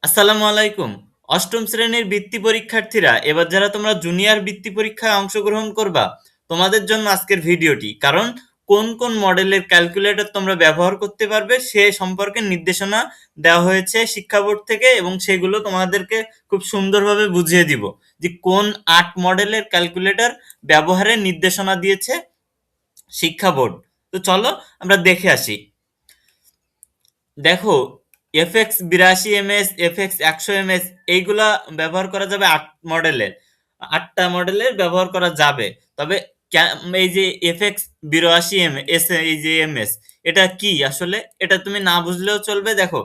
আসসালামু আলাইকুম। অষ্টম শ্রেণীর বৃত্তি পরীক্ষার্থীরা, এবার যারা তোমরা জুনিয়র বৃত্তি পরীক্ষায় অংশগ্রহণ করবা, তোমাদের জন্য আজকের ভিডিওটি। কারণ কোন কোন মডেলের ক্যালকুলেটর তোমরা ব্যবহার করতে পারবে সে সম্পর্কে নির্দেশনা দেওয়া হয়েছে শিক্ষা বোর্ড থেকে, এবং সেগুলো তোমাদেরকে খুব সুন্দরভাবে বুঝিয়ে দিব যে কোন ৮ মডেলের ক্যালকুলেটর ব্যবহারের নির্দেশনা দিয়েছে শিক্ষা বোর্ড। তো চলো আমরা দেখে আসি। দেখো, FX 82 ms, FX 100 ms এইগুলা ব্যবহার করা যাবে 8 মডেলের। 8টা মডেলের ব্যবহার করা যাবে। তবে এই যে FX 82 ms, এই যে ms, এটা কি আসলে, এটা তুমি না বুঝলেও চলবে। দেখো,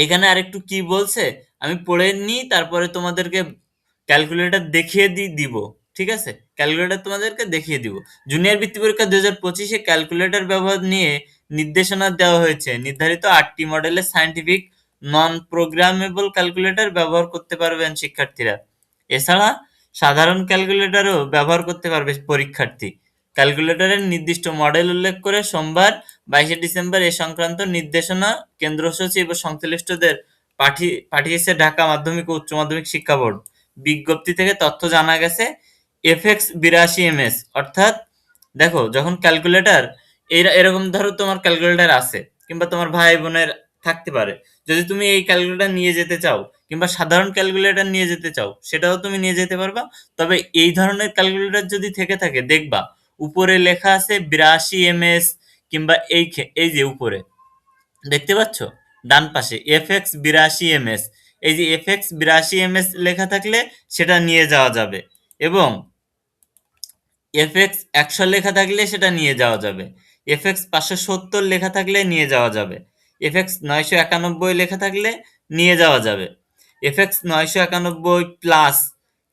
এখানে আরেকটু কি বলছে আমি পড়ে নিই, তারপরে তোমাদেরকে ক্যালকুলেটর দেখিয়ে দিব। ঠিক আছে, ক্যালকুলেটর তোমাদেরকে দেখিয়ে দিব। জুনিয়র বৃত্তি পরীক্ষা 2025-এ ক্যালকুলেটর ব্যবহার নিয়ে নির্দেশনা দেওয়া হয়েছে। নির্ধারিত 8টি মডেলের সায়েন্টিফিক নন প্রোগ্রামেবল ক্যালকুলেটর ব্যবহার করতে পারবেন শিক্ষার্থীরা। এছাড়া সাধারণ ক্যালকুলেটরও ব্যবহার করতে পারবে পরীক্ষার্থী। ক্যালকুলেটরের নির্দিষ্ট মডেল উল্লেখ করে সোমবার 22শে ডিসেম্বর এ সংক্রান্ত নির্দেশনা কেন্দ্র সচিব ও সংশ্লিষ্টদের পাঠিয়েছে ঢাকা মাধ্যমিক ও উচ্চ মাধ্যমিক শিক্ষা বোর্ড। বিজ্ঞপ্তি থেকে তথ্য জানা গেছে, FX 82 ms অর্থাৎ, দেখো, যখন ক্যালকুলেটর এরকম ধরো তোমার ক্যালকুলেটর আছে, কিংবা তোমার ভাই বোনের থাকতে পারে, যদি তুমি এই ক্যালকুলেটর নিয়ে যেতে চাও কিংবা সাধারণ ক্যালকুলেটর নিয়ে যেতে চাও, সেটাও তুমি নিয়ে যেতে পারবা। তবে এই ধরনের ক্যালকুলেটর যদি থেকে থাকে, দেখবা উপরে লেখা আছে 82 ms, কিংবা এই যে উপরে দেখতে পাচ্ছ ডান পাশে FX 82 ms, এই যে FX 82 ms লেখা থাকলে সেটা নিয়ে যাওয়া যাবে, এবং FX 100 লেখা থাকলে সেটা নিয়ে যাওয়া যাবে, FX 570 লেখা থাকলে নিয়ে যাওয়া যাবে, FX 991 লেখা থাকলে নিয়ে যাওয়া যাবে, FX 991 প্লাস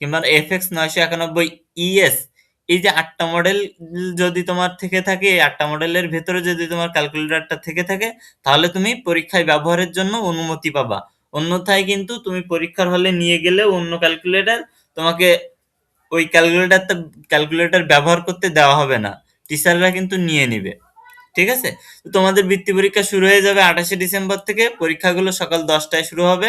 কিংবা FX 991 ES, এই যে 8টা মডেল যদি তোমার থেকে থাকে, এই 8টা মডেলের ভেতরে যদি তোমার ক্যালকুলেটরটা থেকে থাকে, তাহলে তুমি পরীক্ষায় ব্যবহারের জন্য অনুমতি পাবা। অন্যথায় কিন্তু তুমি পরীক্ষার হলে নিয়ে গেলেও অন্য ক্যালকুলেটর তোমাকে ওই ক্যালকুলেটর ব্যবহার করতে দেওয়া হবে না, টিচাররা কিন্তু নিয়ে নিবে। ঠিক আছে, তো তোমাদের বৃত্তি পরীক্ষা শুরু হয়ে যাবে 28শে ডিসেম্বর থেকে। পরীক্ষাগুলো সকাল 10টায় শুরু হবে,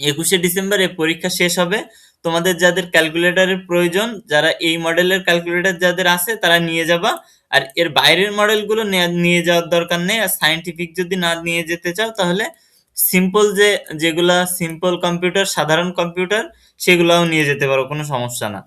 21শে ডিসেম্বর এ পরীক্ষা শেষ হবে। তোমাদের যাদের ক্যালকুলেটরের প্রয়োজন, যারা এই মডেলের ক্যালকুলেটর যাদের আছে, তারা নিয়ে যাবা। আর এর বাইরের মডেলগুলো নিয়ে যাওয়ার দরকার নেই। আর সায়েন্টিফিক যদি না নিয়ে যেতে চাও, তাহলে সিম্পল যেগুলা সিম্পল কম্পিউটার, সাধারণ কম্পিউটার, সেগুলাও নিয়ে যেতে পারো, কোনো সমস্যা না।